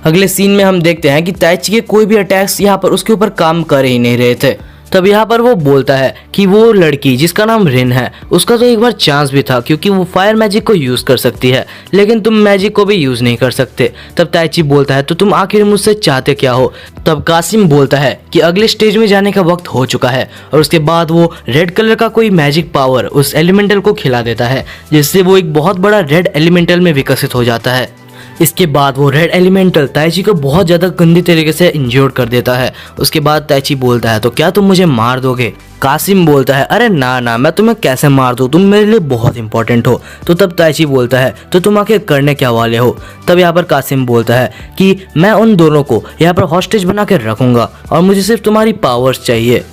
अगले सीन में हम देखते हैं कि ताइची के कोई भी अटैक्स यहाँ पर उसके ऊपर काम कर ही नहीं रहे थे। तब यहाँ पर वो बोलता है कि वो लड़की जिसका नाम रिन है उसका तो एक बार चांस भी था क्योंकि वो फायर मैजिक को यूज कर सकती है, लेकिन तुम मैजिक को भी यूज नहीं कर सकते। तब ताइची बोलता है तो तुम आखिर मुझसे चाहते क्या हो। तब कासिम बोलता है कि अगले स्टेज में जाने का वक्त हो चुका है और उसके बाद वो रेड कलर का कोई मैजिक पावर उस एलिमेंटल को खिला देता है जिससे वो एक बहुत बड़ा रेड एलिमेंटल में विकसित हो जाता है। इसके बाद वो रेड एलिमेंटल ताइची को बहुत ज़्यादा गंदी तरीके से इंजोर्ड कर देता है। उसके बाद ताइची बोलता है तो क्या तुम मुझे मार दोगे। कासिम बोलता है अरे ना ना, मैं तुम्हें कैसे मार दूँ, तुम मेरे लिए बहुत इंपॉर्टेंट हो। तो तब ताइची बोलता है तो तुम आखिर करने क्या वाले हो। तब यहाँ पर कासिम बोलता है कि मैं उन दोनों को यहाँ पर हॉस्टेज बना के रखूंगा और मुझे सिर्फ तुम्हारी पावर्स चाहिए।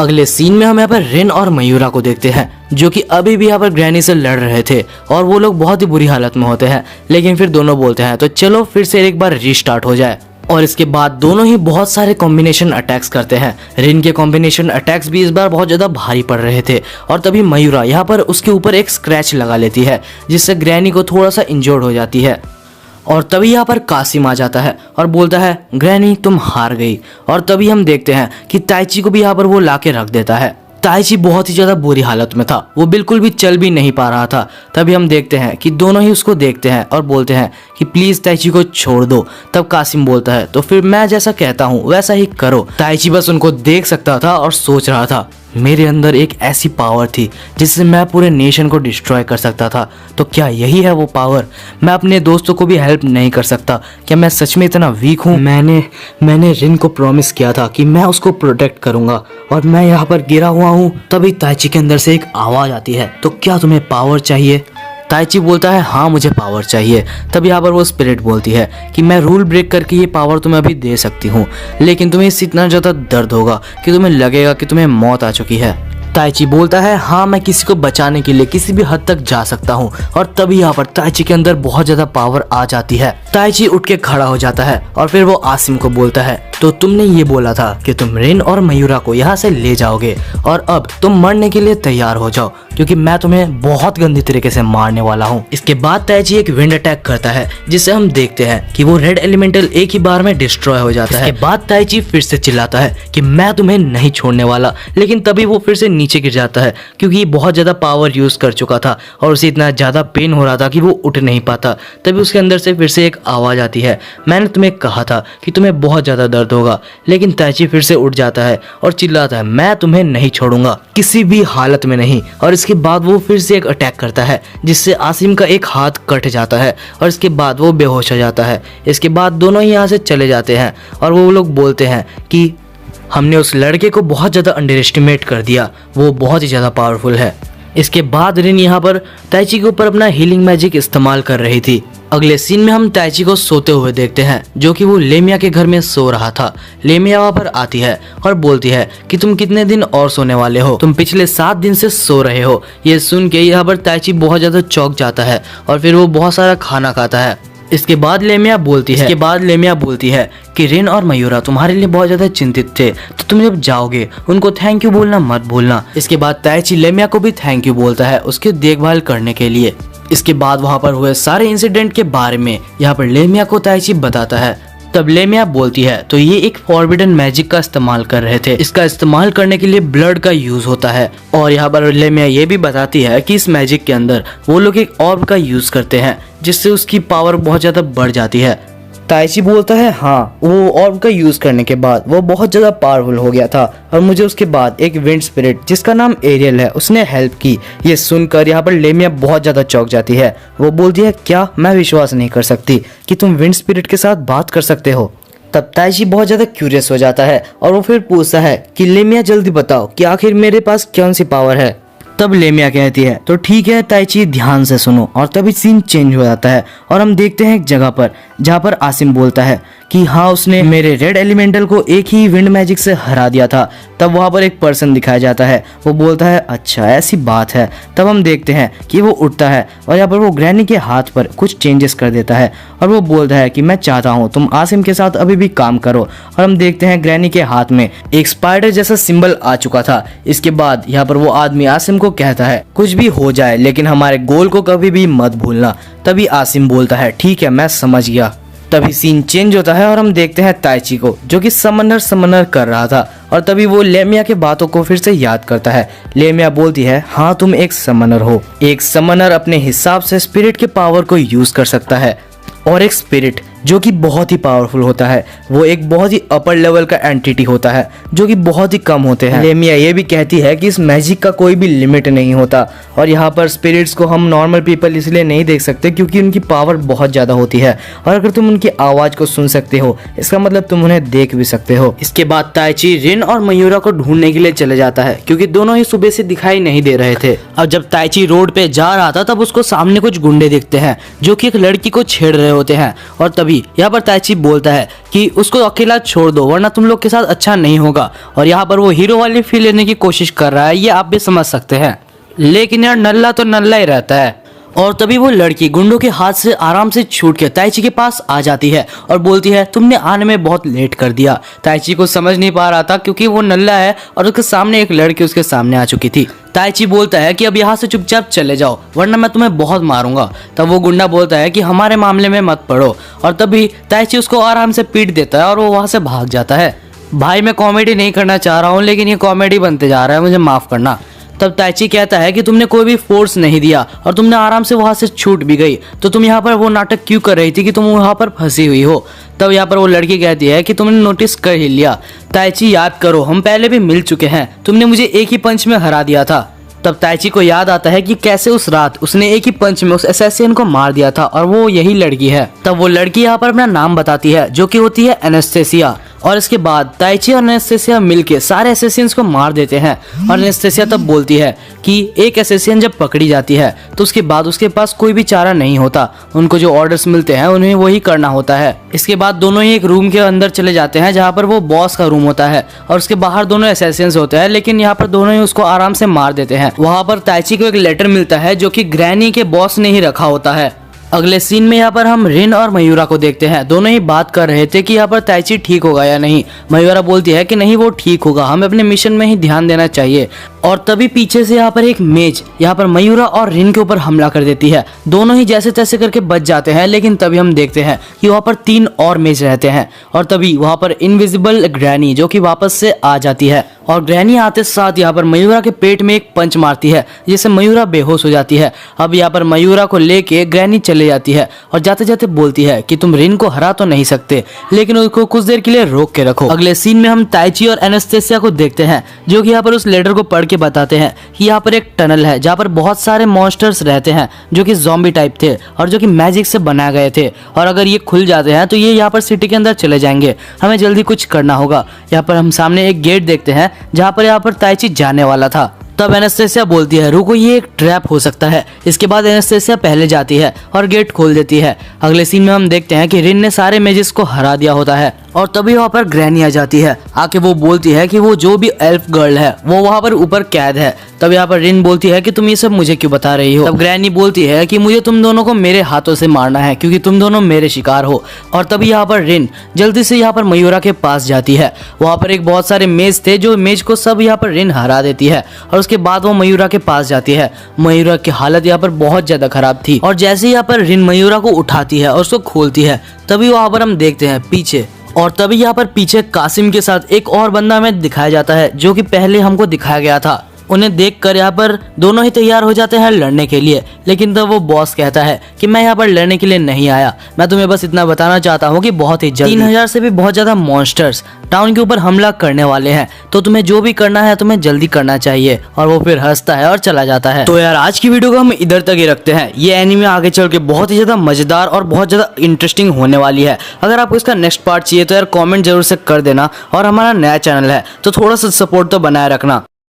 अगले सीन में हम यहाँ पर रिन और मयूरा को देखते हैं जो कि अभी भी यहाँ पर ग्रैनी से लड़ रहे थे और वो लोग बहुत ही बुरी हालत में होते हैं, लेकिन फिर दोनों बोलते हैं तो चलो फिर से एक बार रीस्टार्ट हो जाए। और इसके बाद दोनों ही बहुत सारे कॉम्बिनेशन अटैक्स करते हैं। रिन के कॉम्बिनेशन अटैक्स भी इस बार बहुत ज़्यादा भारी पड़ रहे थे और तभी मयूरा यहाँ पर उसके ऊपर एक स्क्रैच लगा लेती है जिससे ग्रैनी को थोड़ा सा इंजर्ड हो जाती है। और तभी यहाँ पर कासिम आ जाता है और बोलता है ग्रैनी तुम हार गई। और तभी हम देखते हैं कि ताइची को भी यहाँ पर वो ला के रख देता है। ताइची बहुत ही ज़्यादा बुरी हालत में था, वो बिल्कुल भी चल भी नहीं पा रहा था। तभी हम देखते हैं कि दोनों ही उसको देखते हैं और बोलते हैं कि प्लीज़ ताइची को छोड़ दो। तब कासिम बोलता है तो फिर मैं जैसा कहता हूँ वैसा ही करो। ताइची बस उनको देख सकता था और सोच रहा था मेरे अंदर एक ऐसी पावर थी जिससे मैं पूरे नेशन को डिस्ट्रॉय कर सकता था। तो क्या यही है वो पावर। मैं अपने दोस्तों को भी हेल्प नहीं कर सकता। क्या मैं सच में इतना वीक हूँ। मैंने रिन को प्रॉमिस किया था कि मैं उसको प्रोटेक्ट करूंगा और मैं यहाँ पर गिरा हुआ हूँ। तभी ताइची के अंदर से एक आवाज़ आती है तो क्या तुम्हें पावर चाहिए। ताइची बोलता है हाँ मुझे पावर चाहिए। तब यहाँ पर वो स्पिरिट बोलती है कि मैं रूल ब्रेक करके ये पावर तुम्हें अभी दे सकती हूँ, लेकिन तुम्हें इससे इतना ज़्यादा दर्द होगा कि तुम्हें लगेगा कि तुम्हें मौत आ चुकी है। ताइची बोलता है हाँ मैं किसी को बचाने के लिए किसी भी हद तक जा सकता हूँ। और तभी यहाँ पर ताइची के अंदर बहुत ज़्यादा पावर आ जाती है। ताइची उठ के खड़ा हो जाता है और फिर वो आसिम को बोलता है तो तुमने ये बोला था कि तुम रिन और मयूरा को यहाँ से ले जाओगे और अब तुम मरने के लिए तैयार हो जाओ क्योंकि मैं तुम्हें बहुत गंदी तरीके से मारने वाला हूँ। इसके बाद ताइची एक विंड अटैक करता है जिससे हम देखते हैं कि वो रेड एलिमेंटल एक ही बार में डिस्ट्रॉय हो जाता है। इसके बाद ताइची फिर से चिल्लाता है कि मैं तुम्हें नहीं छोड़ने वाला, लेकिन तभी वो फिर से नीचे गिर जाता है क्योंकि ये बहुत ज्यादा पावर यूज कर चुका था और उसे इतना ज्यादा पेन हो रहा था कि वो उठ नहीं पाता। तभी उसके अंदर से फिर से एक आवाज आती है मैंने तुम्हें कहा था कि तुम्हें बहुत ज्यादा दर्द होगा। लेकिन ताइची फिर से उठ जाता है और चिल्लाता है मैं तुम्हें नहीं छोड़ूंगा किसी भी हालत में नहीं। और इसके बाद वो फिर से एक अटैक करता है जिससे आसिम का एक हाथ कट जाता है और इसके बाद वो बेहोश हो जाता है। इसके बाद दोनों ही यहाँ से चले जाते हैं और वो लोग बोलते हैं कि हमने उस लड़के को बहुत ज़्यादा अंडर एस्टिमेट कर दिया, वो बहुत ही ज़्यादा पावरफुल है। इसके बाद रिन यहाँ पर ताइची के ऊपर अपना हीलिंग मैजिक इस्तेमाल कर रही थी। अगले सीन में हम ताइची को सोते हुए देखते हैं जो कि वो लेमिया के घर में सो रहा था। लेमिया वहाँ पर आती है और बोलती है कि तुम कितने दिन और सोने वाले हो, तुम पिछले 7 दिन से सो रहे हो। ये सुन के यहाँ पर ताइची बहुत ज़्यादा चौंक जाता है और फिर वो बहुत सारा खाना खाता है। इसके बाद लेमिया बोलती है कि रिन और मयूरा तुम्हारे लिए बहुत ज्यादा चिंतित थे, तो तुम जब जाओगे उनको थैंक यू बोलना मत भूलना। इसके बाद ताइची लेमिया को भी थैंक यू बोलता है उसकी देखभाल करने के लिए। इसके बाद वहाँ पर हुए सारे इंसिडेंट के बारे में यहाँ पर लेमिया को ताइची बताता है। तब लेमिया बोलती है तो ये एक फॉरबिडन मैजिक का इस्तेमाल कर रहे थे, इसका इस्तेमाल करने के लिए ब्लड का यूज होता है। और यहाँ पर लेमिया ये भी बताती है कि इस मैजिक के अंदर वो लोग एक ऑर्ब का यूज करते हैं जिससे उसकी पावर बहुत ज्यादा बढ़ जाती है। ताइची बोलता है हाँ वो ऑर्ब का यूज करने के बाद वो बहुत ज्यादा पावरफुल हो गया था और मुझे उसके बाद एक विंड स्पिरिट जिसका नाम एरियल है उसने हेल्प की। ये सुनकर यहाँ पर लेमिया बहुत ज्यादा चौंक जाती है। वो बोलती है क्या, मैं विश्वास नहीं कर सकती कि तुम विंड स्पिरिट के साथ बात कर सकते हो। तब ताइची बहुत ज्यादा क्यूरियस हो जाता है और वो फिर पूछता है कि लेमिया जल्दी बताओ कि आखिर मेरे पास कौन सी पावर है। तब लेमिया कहती है तो ठीक है ताइची, ध्यान से सुनो। और तभी सीन चेंज हो जाता है और हम देखते हैं एक जगह पर जहाँ पर आसिम बोलता है कि हाँ उसने मेरे रेड एलिमेंटल को एक ही विंड मैजिक से हरा दिया था। तब वहाँ पर एक पर्सन दिखाया जाता है, वो बोलता है अच्छा ऐसी बात है। तब हम देखते हैं कि वो उठता है और यहाँ पर वो ग्रैनी के हाथ पर कुछ चेंजेस कर देता है और वो बोलता है कि मैं चाहता हूँ तुम आसिम के साथ अभी भी काम करो। और हम देखते हैं ग्रैनी के हाथ में एक स्पाइडर जैसा सिंबल आ चुका था। इसके बाद यहाँ पर वो आदमी आसिम को कहता है कुछ भी हो जाए लेकिन हमारे गोल को कभी भी मत भूलना। तभी आसिम बोलता है ठीक है मैं समझ गया। तभी सीन चेंज होता है और हम देखते हैं ताइची को जो कि समनर कर रहा था। और तभी वो लेमिया के बातों को फिर से याद करता है। लेमिया बोलती है हाँ तुम एक समनर हो। एक समनर अपने हिसाब से स्पिरिट के पावर को यूज कर सकता है और एक स्पिरिट जो कि बहुत ही पावरफुल होता है वो एक बहुत ही अपर लेवल का एंटिटी होता है जो कि बहुत ही कम होते हैं। लेमिया ये भी कहती है कि इस मैजिक का कोई भी लिमिट नहीं होता और यहाँ पर स्पिरिट्स को हम नॉर्मल पीपल इसलिए नहीं देख सकते क्योंकि उनकी पावर बहुत ज़्यादा होती है और अगर तुम उनकी आवाज़ को सुन सकते हो इसका मतलब तुम उन्हें देख भी सकते हो। इसके बाद ताइची रिन और मयूरा को ढूंढने के लिए चले जाता है क्योंकि दोनों ही सुबह से दिखाई नहीं दे रहे थे। अब जब ताइची रोड पे जा रहा था तब उसको सामने कुछ गुंडे दिखते हैं जो कि एक लड़की को छेड़ रहे होते हैं। और तभी यहाँ पर ताइची बोलता है कि उसको अकेला छोड़ दो वरना तुम लोग के साथ अच्छा नहीं होगा। और यहाँ पर वो हीरो वाली फील लेने की कोशिश कर रहा है, ये आप भी समझ सकते हैं, लेकिन यार नल्ला तो नल्ला ही रहता है। और तभी वो लड़की गुंडों के हाथ से आराम से छूट के ताइची के पास आ जाती है और बोलती है तुमने आने में बहुत लेट कर दिया। ताइची को समझ नहीं पा रहा था क्योंकि वो नल्ला है और उसके सामने एक लड़की उसके सामने आ चुकी थी। ताइची बोलता है कि अब यहाँ से चुपचाप चले जाओ वरना मैं तुम्हें बहुत मारूंगा। तब वो गुंडा बोलता है कि हमारे मामले में मत पड़ो। और तभी ताइची उसको आराम से पीट देता है और वो वहाँ से भाग जाता है। भाई मैं कॉमेडी नहीं करना चाह रहा हूँ लेकिन ये कॉमेडी बनते जा रहा है, मुझे माफ करना। तब ताइची कहता है कि तुमने कोई भी फोर्स नहीं दिया और तुमने आराम से वहां से छूट भी गई, तो तुम यहाँ पर वो नाटक क्यों कर रही थी कि तुम वहां पर फंसी हुई हो। तब यहाँ पर वो लड़की कहती है कि तुमने नोटिस कर ही लिया। ताइची याद करो हम पहले भी मिल चुके हैं, तुमने मुझे एक ही पंच में हरा दिया था। तब ताइची को याद आता है कि कैसे उस रात उसने एक ही पंच में उस असैसिन को मार दिया था और वो यही लड़की है। तब वो लड़की यहाँ पर अपना नाम बताती है जो कि होती है एनास्टेसिया। और इसके बाद ताइची और एनास्टेसिया मिलके सारे असैसिन्स को मार देते हैं। और एनास्टेसिया तब बोलती है कि एक असैसिन जब पकड़ी जाती है तो उसके बाद उसके पास कोई भी चारा नहीं होता, उनको जो ऑर्डर्स मिलते हैं उन्हें वही करना होता है। इसके बाद दोनों ही एक रूम के अंदर चले जाते हैं जहाँ पर वो बॉस का रूम होता है और उसके बाहर दोनों असैसिन्स होते हैं, लेकिन यहाँ पर दोनों ही उसको आराम से मार देते हैं। वहाँ पर ताइची को एक लेटर मिलता है जो कि ग्रैनी के बॉस ने ही रखा होता है। अगले सीन में यहाँ पर हम रिन और मयूरा को देखते हैं, दोनों ही बात कर रहे थे कि यहाँ पर ताइची ठीक होगा या नहीं। मयूरा बोलती है कि नहीं वो ठीक होगा, हमें अपने मिशन में ही ध्यान देना चाहिए। और तभी पीछे से यहाँ पर एक मेज यहाँ पर मयूरा और रिन के ऊपर हमला कर देती है। दोनों ही जैसे तैसे करके बच जाते हैं, लेकिन तभी हम देखते हैं कि वहाँ पर 3 और मेज रहते हैं। और तभी वहाँ पर इनविजिबल ग्रैनी जो कि वापस से आ जाती है और ग्रैनी आते साथ यहाँ पर मयूरा के पेट में एक पंच मारती है जिससे मयूरा बेहोश हो जाती है। अब यहाँ पर मयूरा को लेके ग्रैनी चले जाती है और जाते जाते बोलती है कि तुम रिन को हरा तो नहीं सकते लेकिन उसको कुछ देर के लिए रोक के रखो। अगले सीन में हम ताइची और एनास्टेसिया को देखते हैं जो कि यहाँ पर उस लेटर को पढ़ के बताते हैं कि यहाँ पर एक टनल है जहाँ पर बहुत सारे मॉन्स्टर्स रहते हैं जो कि ज़ॉम्बी टाइप थे और जो कि मैजिक से बनाए गए थे। और अगर ये खुल जाते हैं तो ये यहाँ पर सिटी के अंदर चले जाएंगे, हमें जल्दी कुछ करना होगा। यहाँ पर हम सामने एक गेट देखते हैं जहाँ पर ताइची जाने वाला था। तब एनास्टेसिया बोलती है रुको ये एक ट्रैप हो सकता है। इसके बाद एनास्टेसिया पहले जाती है और गेट खोल देती है। अगले सीन में हम देखते हैं कि रिन ने सारे मेजिस को हरा दिया होता है और तभी वहाँ पर ग्रैनी आ जाती है। आके वो बोलती है कि वो जो भी एल्फ गर्ल है वो वहाँ पर ऊपर कैद है। तब यहाँ पर रिन बोलती है कि तुम ये सब मुझे क्यों बता रही हो। तब ग्रैनी बोलती है कि मुझे तुम दोनों को मेरे हाथों से मारना है क्योंकि तुम दोनों मेरे शिकार हो। और तभी यहाँ पर रिन जल्दी से यहाँ पर मयूरा के पास जाती है। वहाँ पर एक बहुत सारे मेज थे जो मेज को सब यहाँ पर रिन हरा देती है और उसके बाद वो मयूरा के पास जाती है। मयूरा की हालत यहाँ पर बहुत ज्यादा खराब थी और जैसे यहाँ पर रिन मयूरा को उठाती है और उसको खोलती है तभी वहाँ पर हम देखते हैं पीछे। और तभी यहाँ पर पीछे कासिम के साथ एक और बंदा हमें दिखाया जाता है जो कि पहले हमको दिखाया गया था। उन्हें देखकर यहाँ पर दोनों ही तैयार हो जाते हैं लड़ने के लिए, लेकिन तब वो बॉस कहता है कि मैं यहाँ पर लड़ने के लिए नहीं आया, मैं तुम्हें बस इतना बताना चाहता हूँ कि बहुत ही जल्द 3000 से भी बहुत ज्यादा मॉन्स्टर्स टाउन के ऊपर हमला करने वाले हैं, तो तुम्हें जो भी करना है तुम्हें जल्दी करना चाहिए। और वो फिर हंसता है और चला जाता है। तो यार आज की वीडियो को हम इधर तक ही रखते हैं। ये एनीमे आगे चल के बहुत ही ज्यादा मजेदार और बहुत ज्यादा इंटरेस्टिंग होने वाली है। अगर आपको इसका नेक्स्ट पार्ट चाहिए तो यार कॉमेंट जरूर से कर देना और हमारा नया चैनल है तो थोड़ा सा सपोर्ट तो बनाए रखना।